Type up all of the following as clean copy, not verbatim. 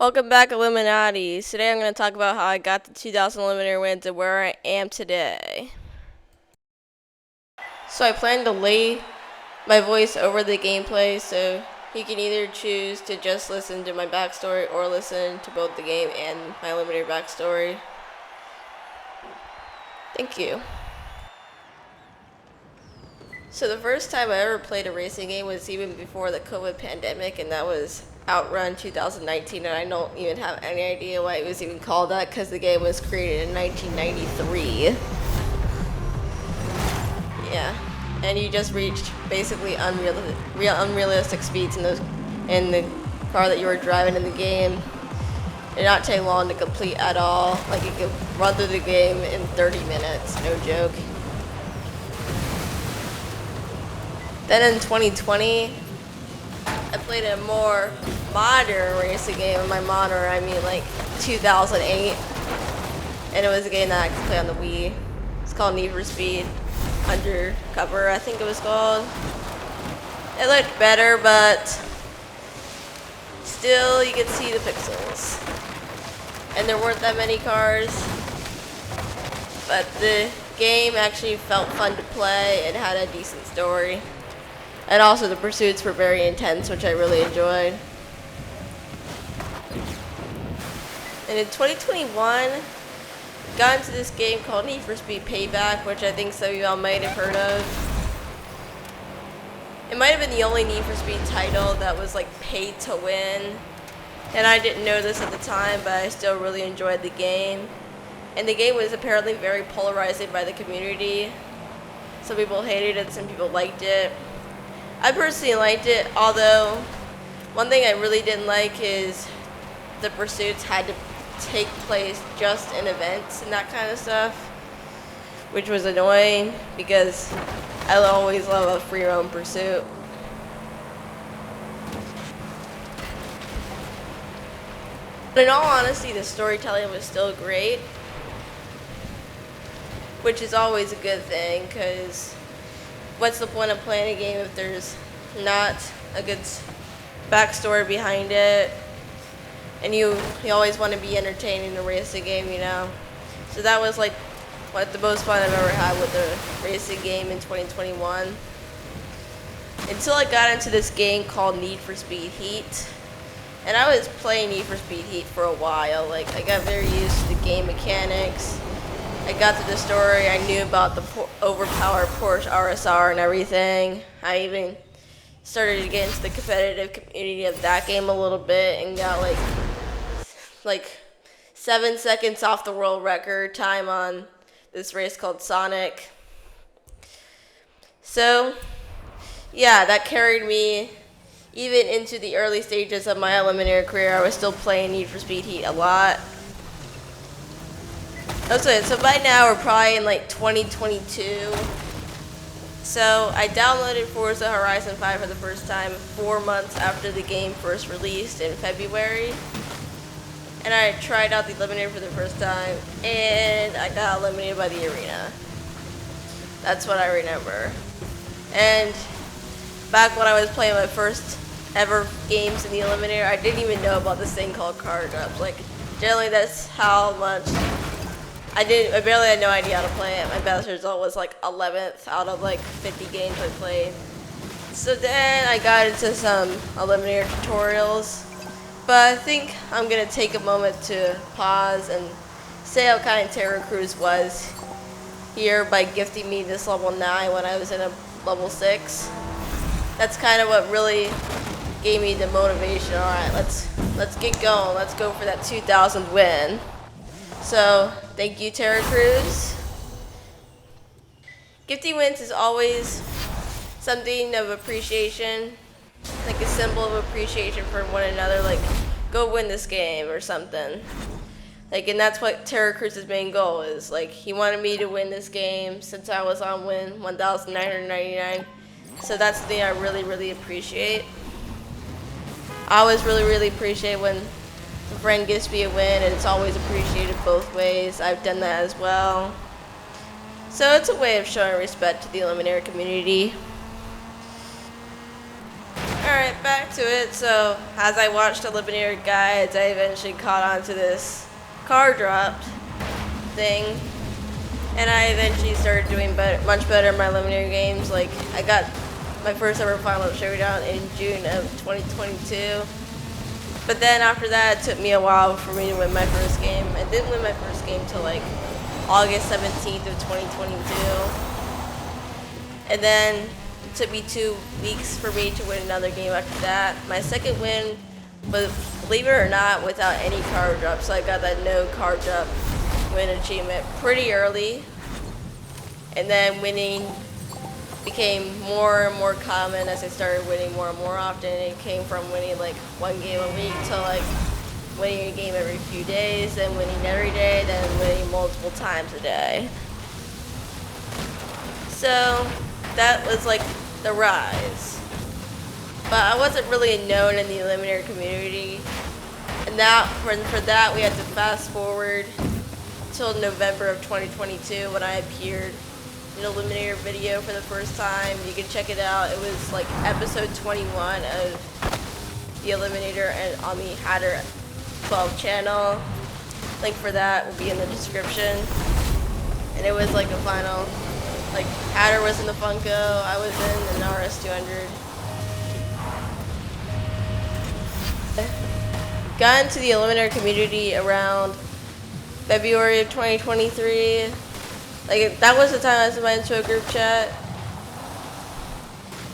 Welcome back, Illuminati. Today I'm going to talk about how I got the 2000 Eliminator wins and where I am today. So I plan to lay my voice over the gameplay, so you can either choose to just listen to my backstory or listen to both the game and my Eliminator backstory. Thank you. So the first time I ever played a racing game was even before the COVID pandemic, and that was Outrun 2019, and I don't even have any idea why it was even called that because the game was created in 1993. Yeah, and you just reached basically unrealistic speeds in the car that you were driving in the game. It did not take long to complete at all. Like, you could run through the game in 30 minutes, no joke. Then in 2020, I played a more modern racing game. And by modern, I mean like 2008. And it was a game that I could play on the Wii. It's called Need for Speed Undercover, I think it was called. It looked better, but still you could see the pixels. And there weren't that many cars. But the game actually felt fun to play. It had a decent story. And also the pursuits were very intense, which I really enjoyed. And in 2021, I got into this game called Need for Speed Payback, which I think some of y'all might have heard of. It might have been the only Need for Speed title that was like paid to win. And I didn't know this at the time, but I still really enjoyed the game. And the game was apparently very polarizing by the community. Some people hated it, some people liked it. I personally liked it, although one thing I really didn't like is the pursuits had to take place just in events and that kind of stuff, which was annoying because I always love a free roam pursuit. But in all honesty, the storytelling was still great, which is always a good thing, because what's the point of playing a game if there's not a good backstory behind it? And you always want to be entertained in a racing game, you know? So that was like the most fun I've ever had with a racing game in 2021. Until I got into this game called Need for Speed Heat. And I was playing Need for Speed Heat for a while. Like, I got very used to the game mechanics. I got to the story, I knew about the overpowered Porsche RSR and everything. I even started to get into the competitive community of that game a little bit and got like 7 seconds off the world record time on this race called Sonic. So, yeah, that carried me even into the early stages of my Eliminator career. I was still playing Need for Speed Heat a lot. Okay, so by now we're probably in like 2022. So I downloaded Forza Horizon 5 for the first time 4 months after the game first released in February. And I tried out the Eliminator for the first time, and I got eliminated by the arena. That's what I remember. And back when I was playing my first ever games in the Eliminator, I didn't even know about this thing called card drops. Like, generally that's how much I barely had no idea how to play it. My best result was like 11th out of like 50 games I played. So then I got into some Eliminator tutorials. But I think I'm going to take a moment to pause and say how kind Terra Cruz was here by gifting me this level 9 when I was in a level 6. That's kind of what really gave me the motivation. Alright, let's get going. Let's go for that 2000 win. So, thank you, Terra Cruz. Gifting wins is always something of appreciation, like a symbol of appreciation for one another, like, go win this game or something. Like, and that's what Terra Cruz's main goal is. Like, he wanted me to win this game since I was on win 1,999. So that's the thing I really, really appreciate. I always really, really appreciate when a friend gives me a win, and it's always appreciated both ways. I've done that as well. So it's a way of showing respect to the Eliminator community. Alright, back to it. So, as I watched Eliminator guides, I eventually caught on to this car drop thing. And I eventually started doing much better in my Eliminator games. Like, I got my first ever Final Showdown in June of 2022. But then after that, it took me a while for me to win my first game. I didn't win my first game till like August 17th of 2022. And then it took me 2 weeks for me to win another game after that. My second win was, believe it or not, without any car drop. So I got that no car drop win achievement pretty early. And then winning became more and more common as I started winning more and more often. It came from winning like 1 game a week to like winning a game every few days, then winning every day, then winning multiple times a day. So that was like the rise. But I wasn't really known in the Eliminator community. And that for that we had to fast forward till November of 2022 when I appeared an Eliminator video for the first time. You can check it out. It was like episode 21 of the Eliminator and on the Hatter 12 channel. Link for that will be in the description. And it was like a final, like Hatter was in the Funko, I was in an RS200. Got into the Eliminator community around February of 2023. Like, that was the time I was in my intro group chat.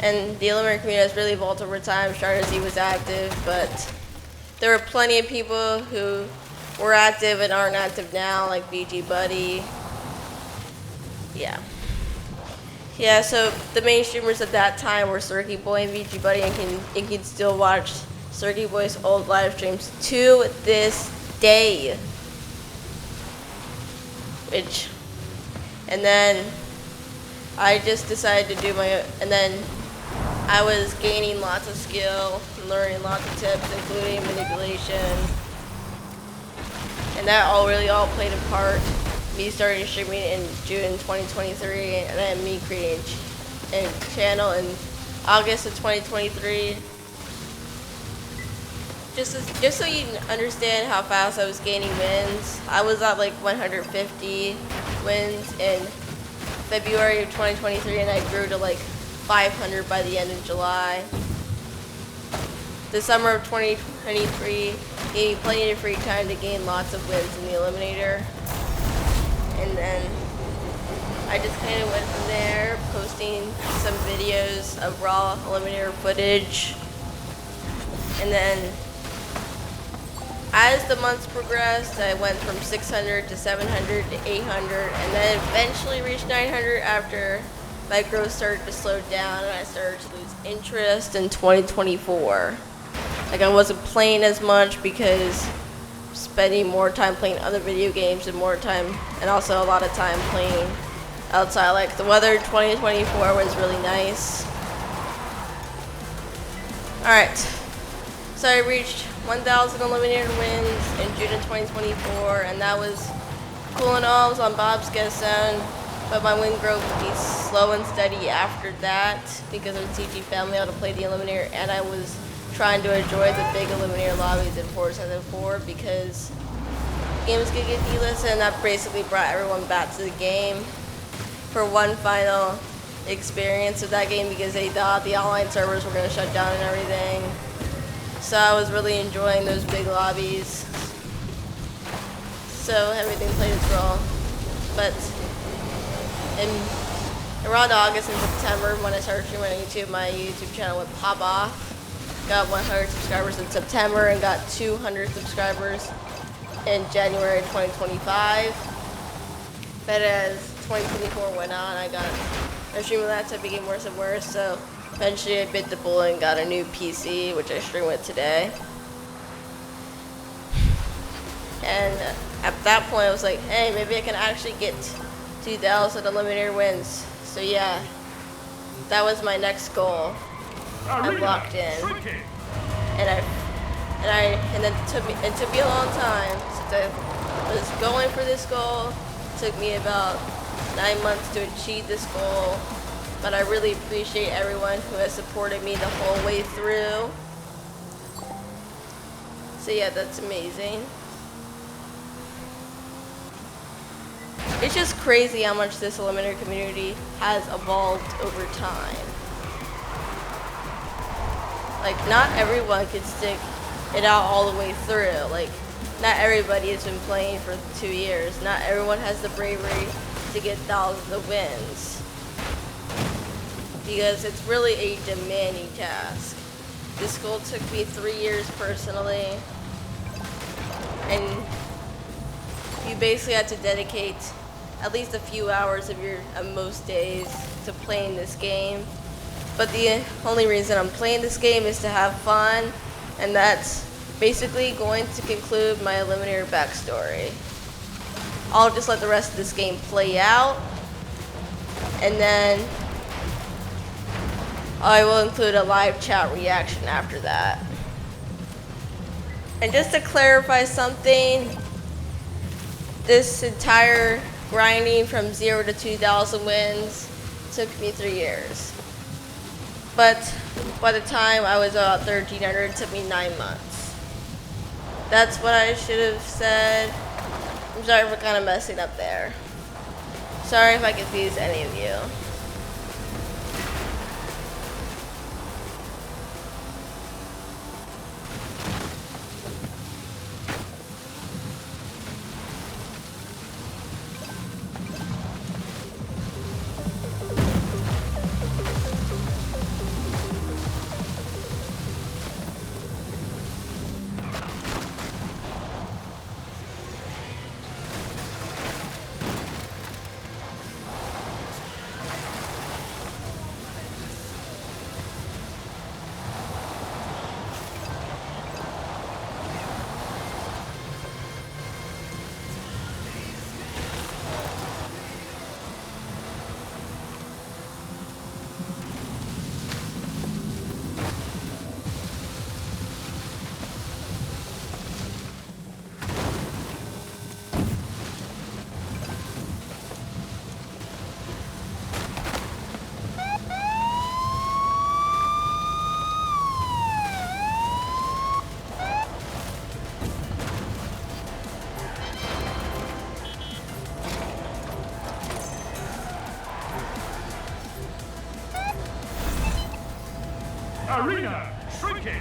And the Eliminator community has really evolved over time. Strategy was active, but there were plenty of people who were active and aren't active now, like BG Buddy. Yeah, so the main streamers at that time were Cirky Boy and BG Buddy, and you can still watch Cirky Boy's old live streams to this day. And then I just decided to do and then I was gaining lots of skill, learning lots of tips, including manipulation. And that all played a part. Me starting streaming in June 2023, and then me creating a channel in August of 2023. Just so you understand how fast I was gaining wins, I was at like 150 wins in February of 2023, and I grew to like 500 by the end of July. The summer of 2023 gave me plenty of free time to gain lots of wins in the Eliminator. And then I just kind of went from there, posting some videos of raw Eliminator footage. And then as the months progressed, I went from 600 to 700 to 800, and then eventually reached 900 after my growth started to slow down and I started to lose interest in 2024. Like, I wasn't playing as much because spending more time playing other video games and more time, and also a lot of time playing outside. Like, the weather in 2024 was really nice. Alright, so I reached 1,000 Eliminator wins in June of 2024, and that was cool and all. I was on Bob's Guest Zone, but my win growth would be slow and steady after that because of the TG family able to play the Eliminator, and I was trying to enjoy the big Eliminator lobbies in Forza 4 because games could get delisted, and that basically brought everyone back to the game for one final experience of that game because they thought the online servers were going to shut down and everything. So I was really enjoying those big lobbies. So everything played its role. But around August and September, when I started streaming on YouTube, my YouTube channel would pop off. Got 100 subscribers in September and got 200 subscribers in January 2025. But as 2024 went on, my streaming laptop became worse and worse, so eventually I bit the bullet and got a new PC, which I stream with today. And at that point, I was like, hey, maybe I can actually get 2,000 Eliminator wins. So yeah, that was my next goal. I locked in, and then it took me a long time since I was going for this goal. It took me about 9 months to achieve this goal, but I really appreciate everyone who has supported me the whole way through. So yeah, that's amazing. It's just crazy how much this Eliminator community has evolved over time. Like, not everyone could stick it out all the way through. Like, not everybody has been playing for 2 years. Not everyone has the bravery to get thousands of wins. Because it's really a demanding task. This goal took me 3 years personally. And you basically have to dedicate at least a few hours of most days to playing this game. But the only reason I'm playing this game is to have fun, and that's basically going to conclude my Eliminator backstory. I'll just let the rest of this game play out, and then I will include a live chat reaction after that. And just to clarify something, this entire grinding from 0 to 2,000 wins took me 3 years. But by the time I was about 1,300, it took me 9 months. That's what I should have said. I'm sorry for kind of messing up there. Sorry if I confused any of you. Arena shrinking.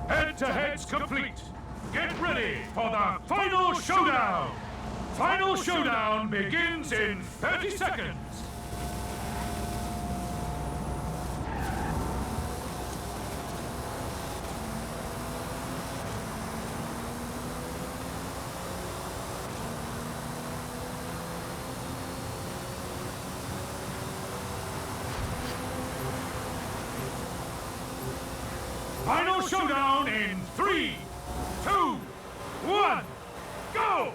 Head-to-head's complete. Get ready for the final showdown. Final showdown begins in 30 seconds. Final showdown in 3, 2, 1, go!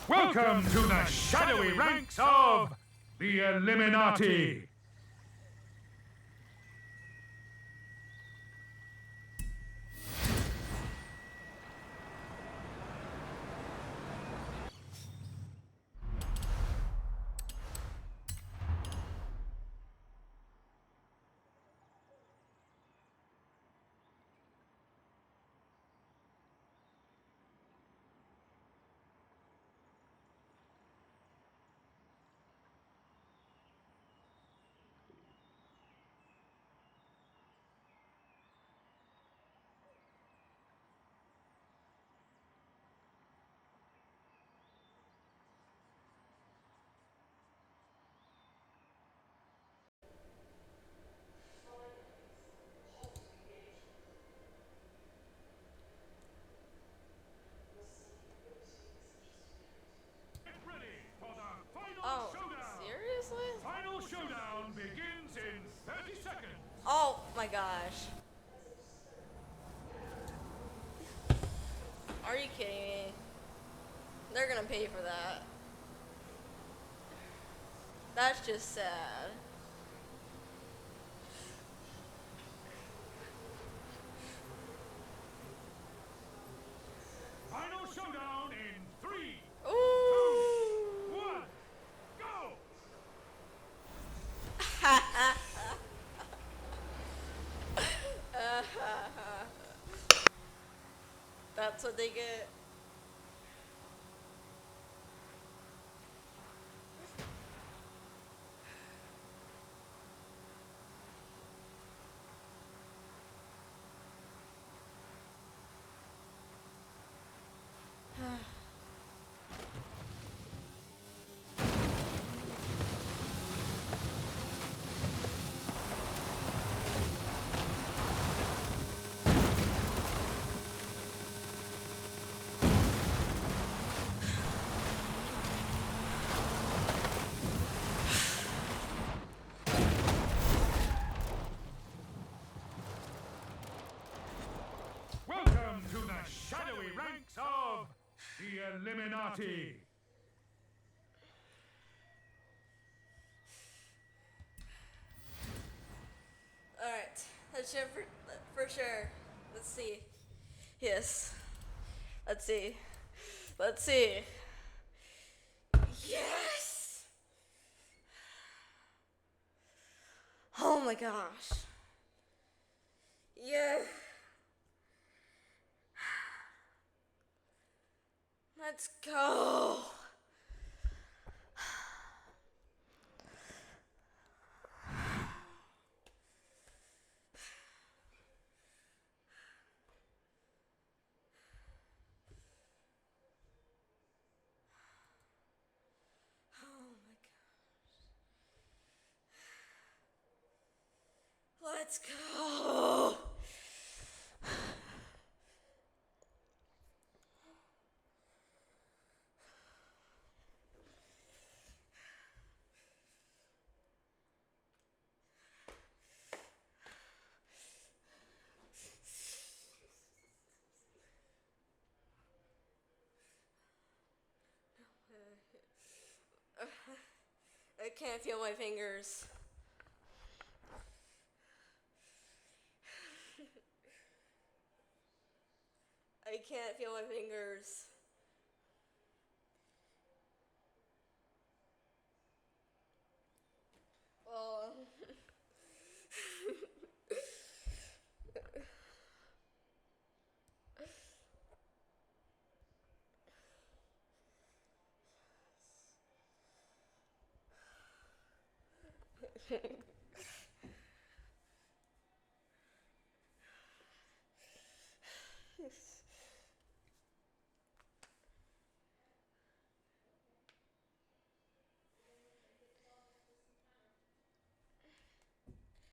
Welcome to the shadowy ranks of the Illuminati. Oh my gosh. Are you kidding me? They're gonna pay for that. That's just sad. Final showdown in 3, Ooh. 1, go! That's what they get. Welcome to the shadowy ranks of the Eliminati. Alright, let's check for sure. Let's see. Yes. Let's see. Let's see. Yes! Oh my gosh. Yeah. Let's go. Oh my gosh. Let's go. I can't feel my fingers. I can't feel my fingers. Oh.